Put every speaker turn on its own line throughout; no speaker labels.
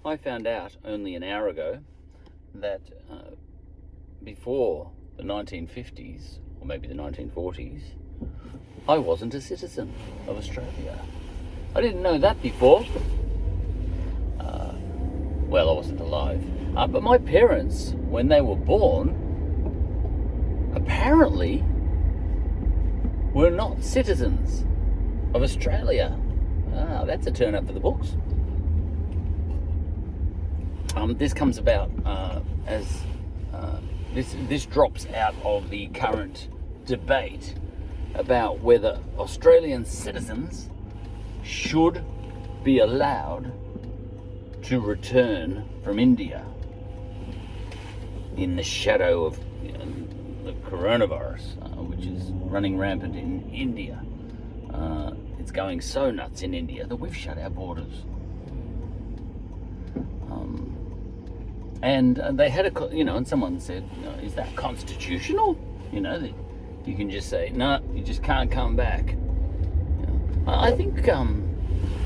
I found out only an hour ago that before the 1950s, or maybe the 1940s, I wasn't a citizen of Australia. I didn't know that before. Well, I wasn't alive. But my parents, when they were born, apparently were not citizens of Australia. That's a turn up for the books. This comes about as this drops out of the current debate about whether Australian citizens should be allowed to return from India in the shadow of the coronavirus, which is running rampant in India. It's going so nuts in India that we've shut our borders. And they had and someone said, is that constitutional? That you can just say, no, you just can't come back. I think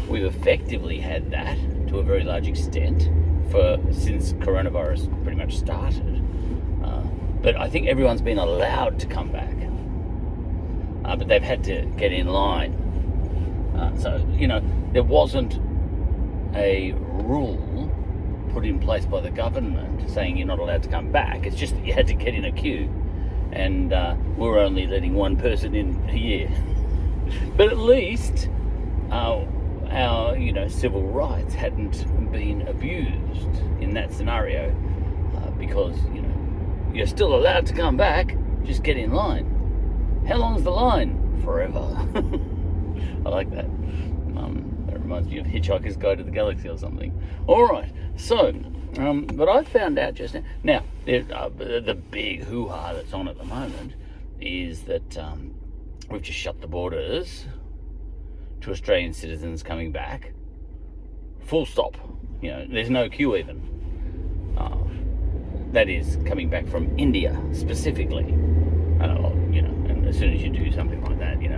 we've effectively had that to a very large extent since coronavirus pretty much started. But I think everyone's been allowed to come back. But they've had to get in line. So there wasn't a rule put in place by the government saying you're not allowed to come back. It's just that you had to get in a queue, and we're only letting one person in a year. But at least our civil rights hadn't been abused in that scenario, because you're still allowed to come back. Just get in line. How long's the line? Forever. I like that. That reminds me of Hitchhiker's Guide to the Galaxy or something. All right. So, but I found out just now. The big hoo-ha that's on at the moment is that we've just shut the borders to Australian citizens coming back. Full stop. There's no queue even. That is coming back from India specifically. And as soon as you do something like that, you've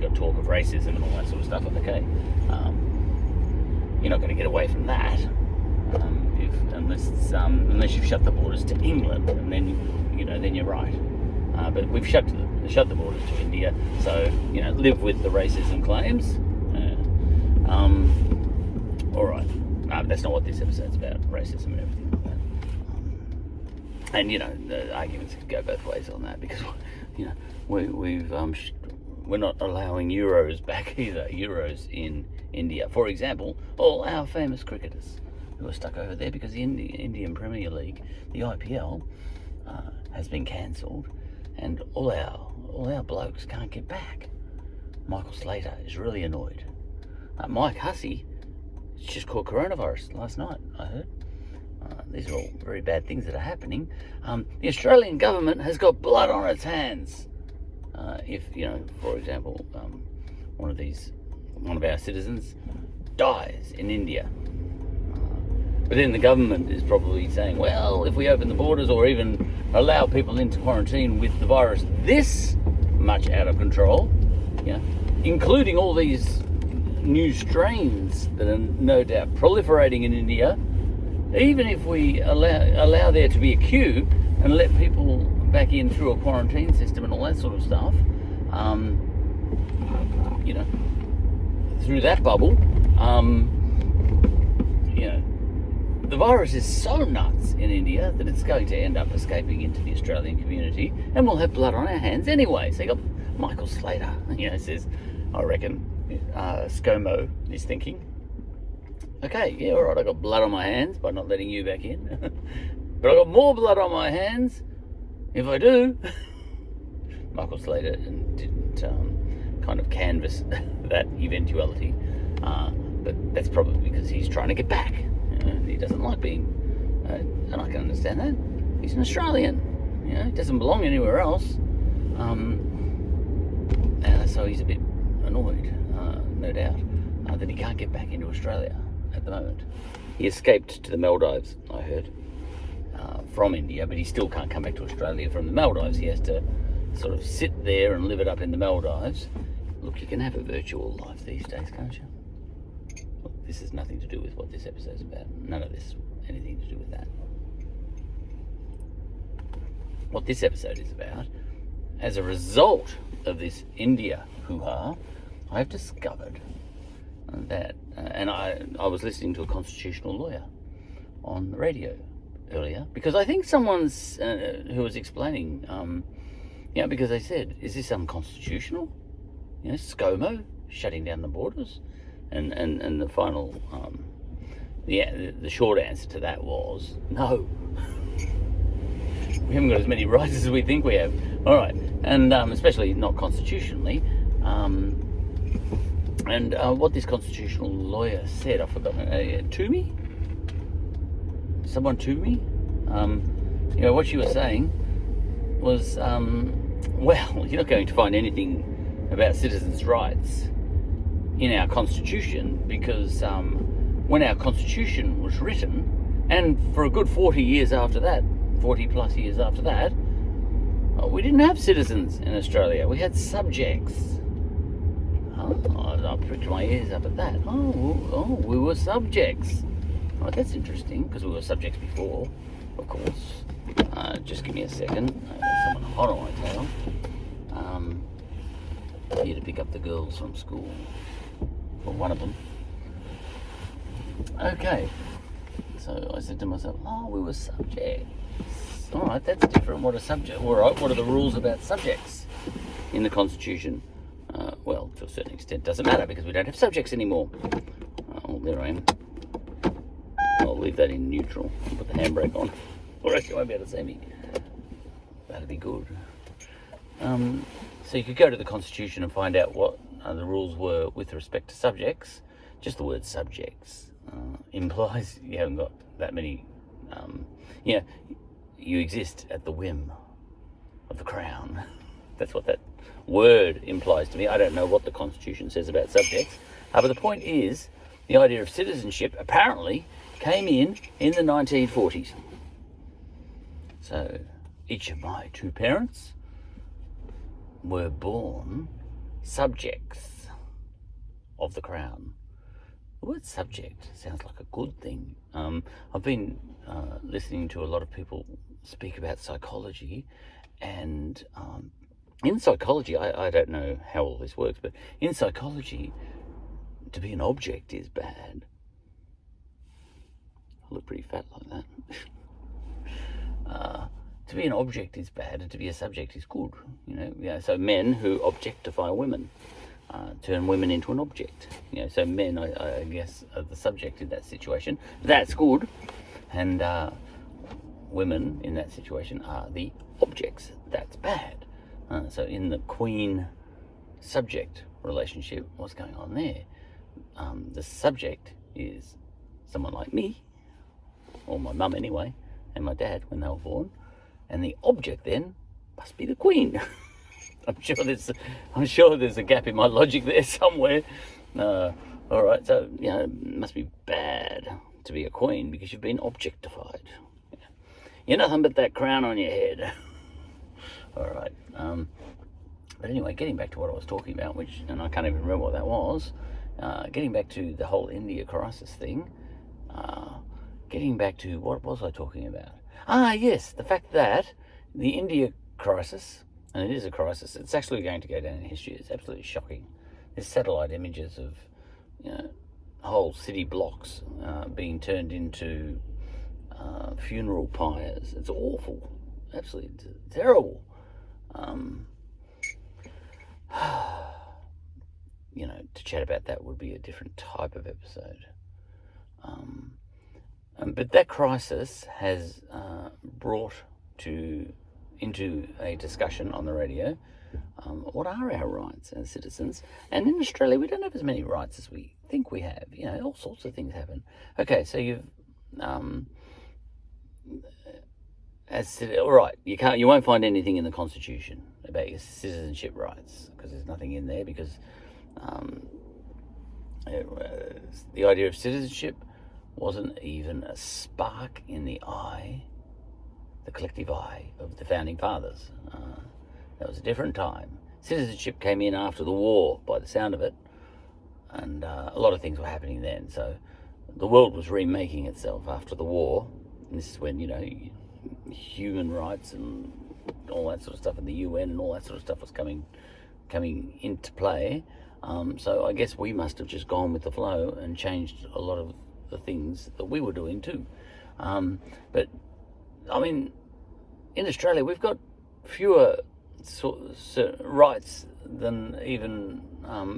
got talk of racism and all that sort of stuff. Okay, you're not going to get away from that unless you've shut the borders to England, and then you're right. But we've shut the borders to India, so live with the racism claims. All right, that's not what this episode's about. Racism and everything like that. And the arguments could go both ways on that, because we're not allowing Euros back either. Euros in India, for example, all our famous cricketers who are stuck over there because the Indian Premier League, the IPL, has been cancelled, and all our blokes can't get back. Michael Slater is really annoyed. Mike Hussey, it's just caught coronavirus last night, I heard. These are all very bad things that are happening. The Australian government has got blood on its hands. If for example, one of our citizens dies in India, but then the government is probably saying, well, if we open the borders or even allow people into quarantine with the virus this much out of control, including all these new strains that are no doubt proliferating in India, even if we allow there to be a queue and let people back in through a quarantine system and all that sort of stuff, through that bubble, the virus is so nuts in India that it's going to end up escaping into the Australian community, and we'll have blood on our hands anyway. So you got Michael Slater, says, I reckon, ScoMo is thinking, okay, yeah, all right, I got blood on my hands by not letting you back in, but I got more blood on my hands if I do. Michael Slater didn't kind of canvass that eventuality, but that's probably because he's trying to get back. He doesn't like being, and I can understand that. He's an Australian, he doesn't belong anywhere else, so he's a bit annoyed, no doubt, that he can't get back into Australia at the moment. He escaped to the Maldives, I heard, from India, but he still can't come back to Australia from the Maldives. He has to sort of sit there and live it up in the Maldives. Look, you can have a virtual life these days, can't you? Look, this has nothing to do with what this episode's about. None of this, anything to do with that. What this episode is about, as a result of this India hoo-ha, I've discovered that, and I was listening to a constitutional lawyer on the radio earlier, because I think someone's who was explaining, because they said, is this unconstitutional? ScoMo shutting down the borders, and the final, the short answer to that was no. We haven't got as many rights as we think we have. All right, and especially not constitutionally. And what this constitutional lawyer said, I forgot. Toomey? Someone Toomey? What she was saying was, well, you're not going to find anything about citizens' rights in our constitution, because when our constitution was written, and for a good 40 years after that, 40 plus years after that, we didn't have citizens in Australia. We had subjects. I pricked my ears up at that. We were subjects. Oh, that's interesting, because we were subjects before, of course. Just give me a second. I got someone hot on my tail. Here to pick up the girls from school. Well, one of them. Okay. So I said to myself, we were subjects. All right, that's different. What are the rules about subjects in the Constitution? Well, to a certain extent, doesn't matter, because we don't have subjects anymore. Oh, there I am. I'll leave that in neutral and put the handbrake on, or else you won't be able to see me. That'd be good. So you could go to the Constitution and find out what the rules were with respect to subjects. Just the word subjects implies you haven't got that many. You exist at the whim of the Crown. That's what that word implies to me. I don't know what the Constitution says about subjects. But the point is, the idea of citizenship apparently came in the 1940s. So each of my two parents were born subjects of the Crown. The word subject sounds like a good thing. I've been listening to a lot of people speak about psychology, and in psychology, I don't know how all this works, but in psychology, to be an object is bad. I look pretty fat like that. To be an object is bad, and to be a subject is good. So men who objectify women turn women into an object. So men, I guess, are the subject in that situation. That's good, and women in that situation are the objects. That's bad. So in the queen-subject relationship, what's going on there? The subject is someone like me, or my mum anyway, and my dad when they were born, and the object then must be the queen. I'm sure there's a gap in my logic there somewhere. All right, so it must be bad to be a queen because you've been objectified. You're nothing but that crown on your head. All right. But anyway, getting back to what I was talking about, and I can't even remember what that was. Getting back to the whole India crisis thing. Getting back to what was I talking about? Yes, the fact that the India crisis, and it is a crisis, it's actually going to go down in history. It's absolutely shocking. There's satellite images of whole city blocks being turned into funeral pyres. It's awful, absolutely terrible. To chat about that would be a different type of episode. But that crisis has brought into a discussion on the radio what are our rights as citizens. And in Australia, we don't have as many rights as we think we have. All sorts of things happen. Okay, so you've all right, you won't find anything in the Constitution about your citizenship rights, because there's nothing in there, because the idea of citizenship wasn't even a spark in the collective eye of the founding fathers. That was a different time. Citizenship came in after the war, by the sound of it. a lot of things were happening then. So the world was remaking itself after the war. And this is when, human rights and all that sort of stuff, and the UN and all that sort of stuff was coming into play. So I guess we must have just gone with the flow and changed a lot of the things that we were doing too. But I mean, in Australia, we've got fewer rights than even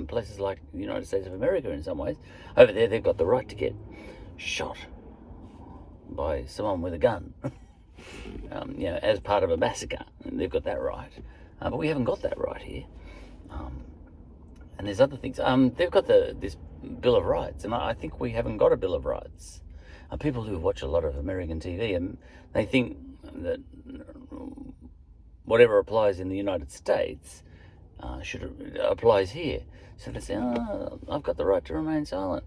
places like the United States of America in some ways. Over there, they've got the right to get shot by someone with a gun, as part of a massacre. They've got that right. But we haven't got that right here. And there's other things. They've got this Bill of Rights, and I think we haven't got a Bill of Rights. People who watch a lot of American TV, and they think that whatever applies in the United States applies here. So they say, I've got the right to remain silent,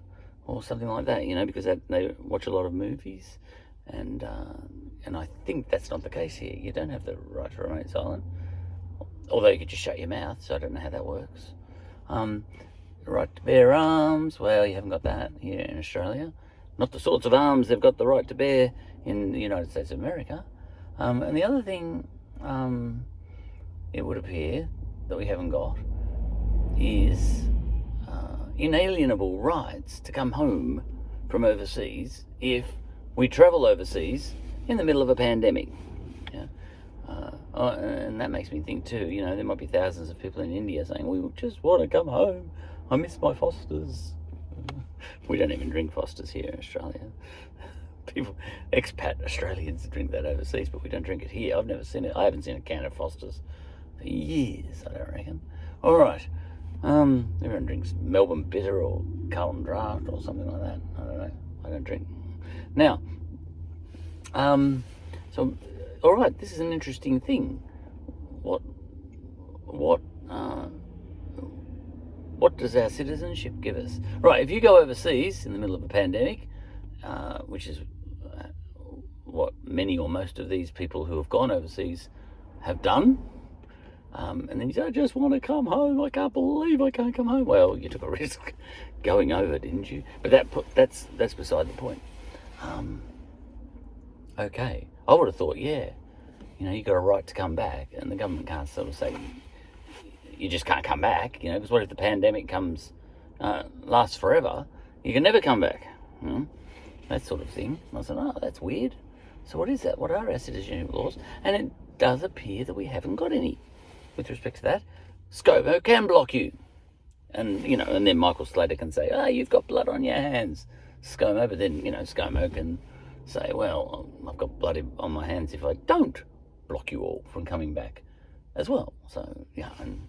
or something like that, because they watch a lot of movies, and I think that's not the case here. You don't have the right to remain silent, although you could just shut your mouth, so I don't know how that works. Right to bear arms, well, you haven't got that here in Australia. Not the sorts of arms they've got the right to bear in the United States of America. And the other thing, it would appear, that we haven't got is inalienable rights to come home from overseas if we travel overseas in the middle of a pandemic. And that makes me think too, there might be thousands of people in India saying, we just want to come home. I miss my Fosters. We don't even drink Fosters here in Australia. People, expat Australians drink that overseas, but we don't drink it here. I've never seen it. I haven't seen a can of Fosters for years, I don't reckon. All right. Everyone drinks Melbourne Bitter or Carlton Draft or something like that. I don't know. I don't drink. Now, so, all right, this is an interesting thing. What does our citizenship give us? Right, if you go overseas in the middle of a pandemic, which is what many or most of these people who have gone overseas have done, and then you say, I just want to come home. I can't believe I can't come home. Well, you took a risk going over, didn't you? But that's beside the point. Okay, I would have thought, you got a right to come back, and the government can't sort of say you just can't come back, because what if the pandemic lasts forever? You can never come back, that sort of thing. And I said, that's weird. So what is that? What are our citizenship laws? And it does appear that we haven't got any with respect to that. ScoMo can block you. And, and then Michael Slater can say, you've got blood on your hands, ScoMo. But then, ScoMo can say, well, I've got blood on my hands if I don't block you all from coming back as well. So, and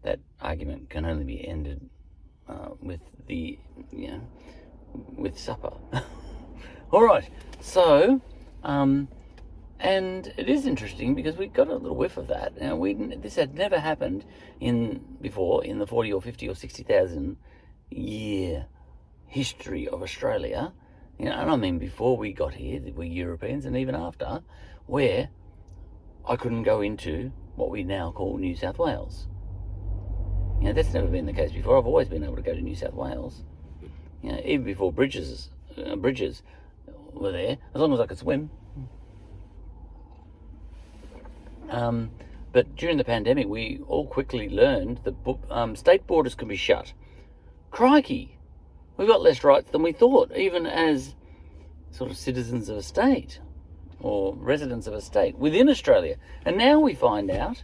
that argument can only be ended with with supper. All right. So, and it is interesting because we got a little whiff of that. Now, this had never happened before in the 40 or 50 or 60,000 year history of Australia. And I mean before we got here, we Europeans, and even after, where I couldn't go into what we now call New South Wales. That's never been the case before. I've always been able to go to New South Wales. Even before bridges were there, as long as I could swim. But during the pandemic, we all quickly learned that state borders can be shut. Crikey! We've got less rights than we thought, even as sort of citizens of a state or residents of a state within Australia. And now we find out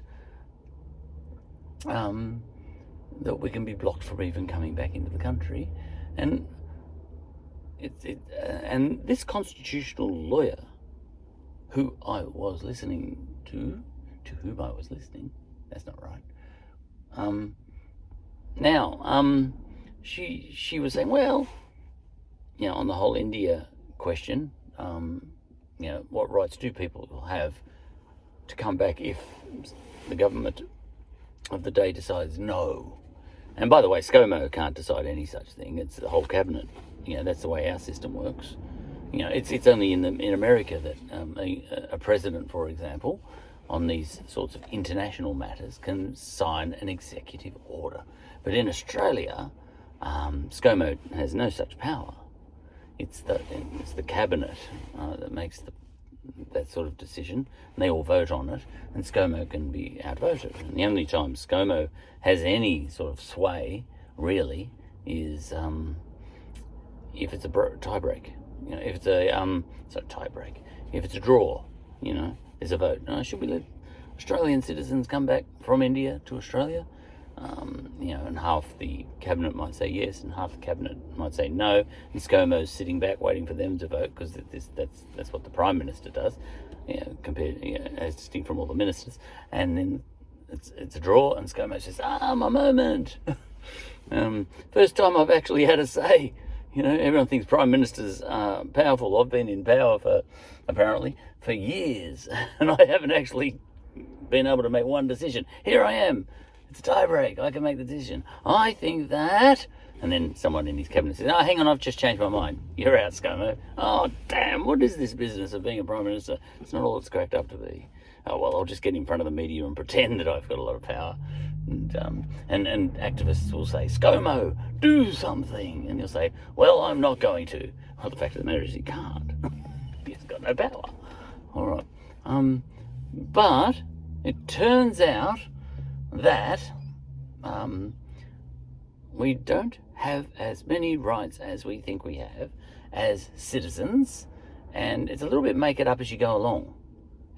that we can be blocked from even coming back into the country. And and this constitutional lawyer, who I was listening to whom I was listening, that's not right. She was saying, well, on the whole India question, what rights do people have to come back if the government of the day decides no? And by the way, ScoMo can't decide any such thing. It's the whole cabinet. That's the way our system works. It's only in America that a president, for example, on these sorts of international matters can sign an executive order. But in Australia, ScoMo has no such power. It's the cabinet that makes that sort of decision, and they all vote on it, and ScoMo can be outvoted. And the only time ScoMo has any sort of sway, really, is if it's a tie break. If it's a tie break. If it's a draw, there's a vote. Should we let Australian citizens come back from India to Australia? And half the cabinet might say yes, and half the cabinet might say no, and ScoMo's sitting back waiting for them to vote, because that's what the Prime Minister does, as distinct from all the ministers. And then it's a draw, and ScoMo says, my moment. First time I've actually had a say. Everyone thinks Prime Ministers are powerful. I've been in power apparently for years, and I haven't actually been able to make one decision. Here I am. It's a tie break. I can make the decision. I think that... And then someone in his cabinet says, hang on, I've just changed my mind. You're out, ScoMo. Oh, damn, what is this business of being a Prime Minister? It's not all it's cracked up to be. Oh, well, I'll just get in front of the media and pretend that I've got a lot of power. And activists will say, ScoMo, do something. And you'll say, well, I'm not going to. Well, the fact of the matter is he can't. He's got no power. All right. But it turns out that we don't have as many rights as we think we have as citizens, and it's a little bit make it up as you go along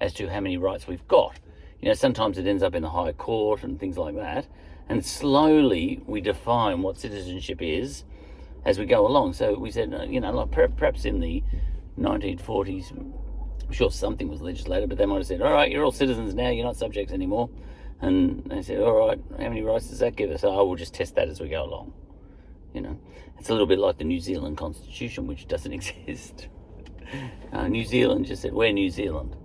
as to how many rights we've got. Sometimes it ends up in the High Court and things like that, and slowly we define what citizenship is as we go along. So we said, perhaps in the 1940s, I'm sure something was legislated, but they might have said, all right, you're all citizens now, you're not subjects anymore. And they said, all right, how many rights does that give us? Oh, we'll just test that as we go along. It's a little bit like the New Zealand Constitution, which doesn't exist. New Zealand just said, we're New Zealand,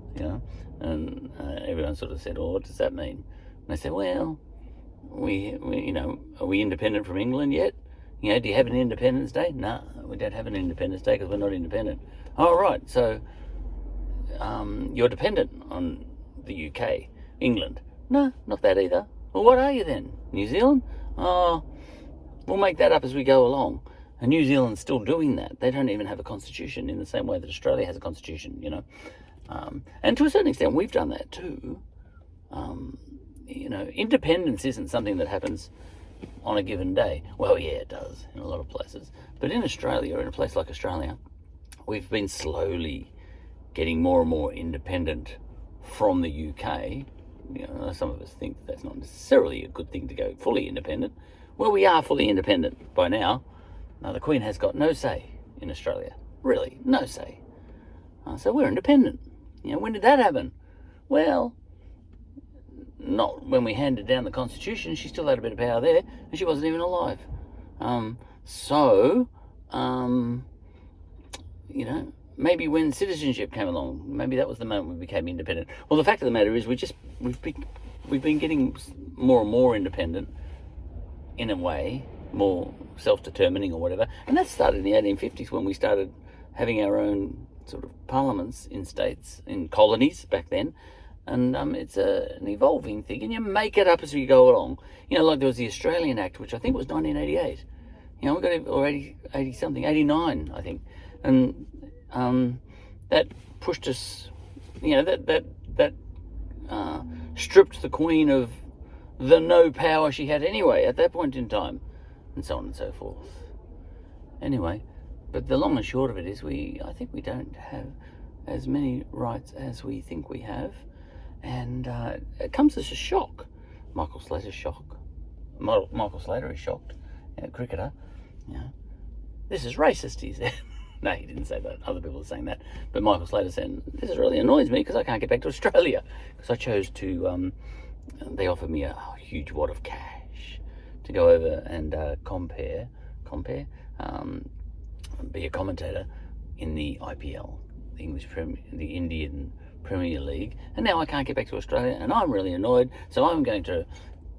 and everyone sort of said, oh, what does that mean? And they said, well, we are we independent from England yet? Do you have an Independence Day? No, we don't have an Independence Day because we're not independent. Oh, right, so you're dependent on the UK, England. No, not that either. Well, what are you then? New Zealand? Oh, we'll make that up as we go along. And New Zealand's still doing that. They don't even have a constitution in the same way that Australia has a constitution, And to a certain extent, we've done that too. Independence isn't something that happens on a given day. Well, yeah, it does in a lot of places. But in Australia, or in a place like Australia, we've been slowly getting more and more independent from the UK. Some of us think that's not necessarily a good thing to go fully independent. Well, we are fully independent by now. Now, the Queen has got no say in Australia. Really, no say. So we're independent. When did that happen? Well, not when we handed down the Constitution. She still had a bit of power there, and she wasn't even alive. Maybe when citizenship came along, maybe that was the moment we became independent. Well, the fact of the matter is, we've been getting more and more independent, in a way, more self-determining or whatever. And that started in the 1850s when we started having our own sort of parliaments in states, in colonies back then. And it's an evolving thing, and you make it up as you go along. Like there was the Australian Act, which I think was 1988. We got it already 80-something, 89, I think. And that pushed us, that stripped the Queen of the no power she had anyway at that point in time, and so on and so forth. Anyway, but the long and short of it is I think we don't have as many rights as we think we have, and it comes as a shock. Michael Slater's shocked. Michael Slater is shocked, cricketer. This is racist, he said. No, he didn't say that. Other people are saying that. But Michael Slater said, this really annoys me because I can't get back to Australia. Because I chose to, they offered me a huge wad of cash to go over and be a commentator in the IPL, the Indian Premier League. And now I can't get back to Australia, and I'm really annoyed. So I'm going to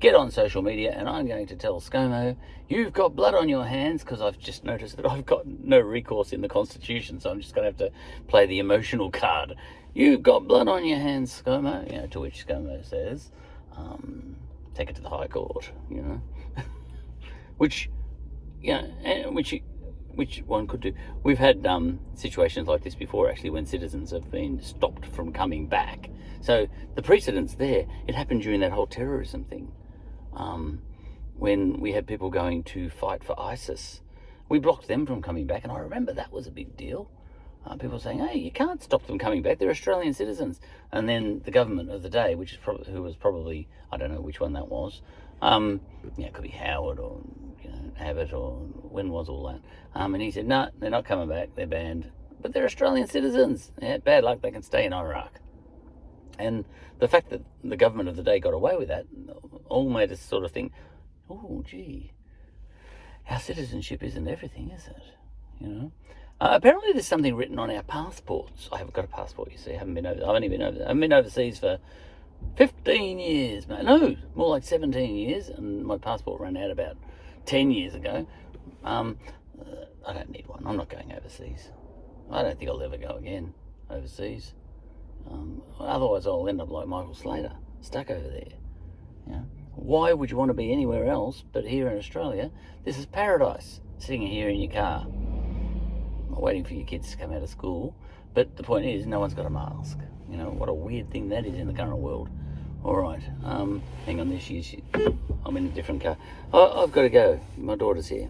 get on social media and I'm going to tell ScoMo, you've got blood on your hands, because I've just noticed that I've got no recourse in the Constitution, so I'm just going to have to play the emotional card. You've got blood on your hands, ScoMo. To which ScoMo says, take it to the High Court, which Yeah, and which one could do. We've had situations like this before, actually, when citizens have been stopped from coming back. So the precedent's there. It happened during that whole terrorism thing, when we had people going to fight for ISIS. We blocked them from coming back, and I remember that was a big deal. People saying, "Hey, you can't stop them coming back. They're Australian citizens." And then the government of the day, which is who was probably, I don't know which one that was. It could be Howard or Abbott, or when was all that? And he said, "No, they're not coming back. They're banned, but they're Australian citizens. Yeah, bad luck. They can stay in Iraq." And the fact that the government of the day got away with that all made us sort of think, "Oh, gee, our citizenship isn't everything, is it?" You know. Apparently, there's something written on our passports. I haven't got a passport, you see. I haven't been overseas for 15 years, mate. No, more like 17 years, and my passport ran out about 10 years ago. I don't need one. I'm not going overseas. I don't think I'll ever go again overseas. Otherwise, I'll end up like Michael Slater, stuck over there. Why would you want to be anywhere else but here in Australia? This is paradise, sitting here in your car, waiting for your kids to come out of school. But the point is, no one's got a mask. What a weird thing that is in the current world. All right, hang on, I'm in a different car. I've got to go. My daughter's here.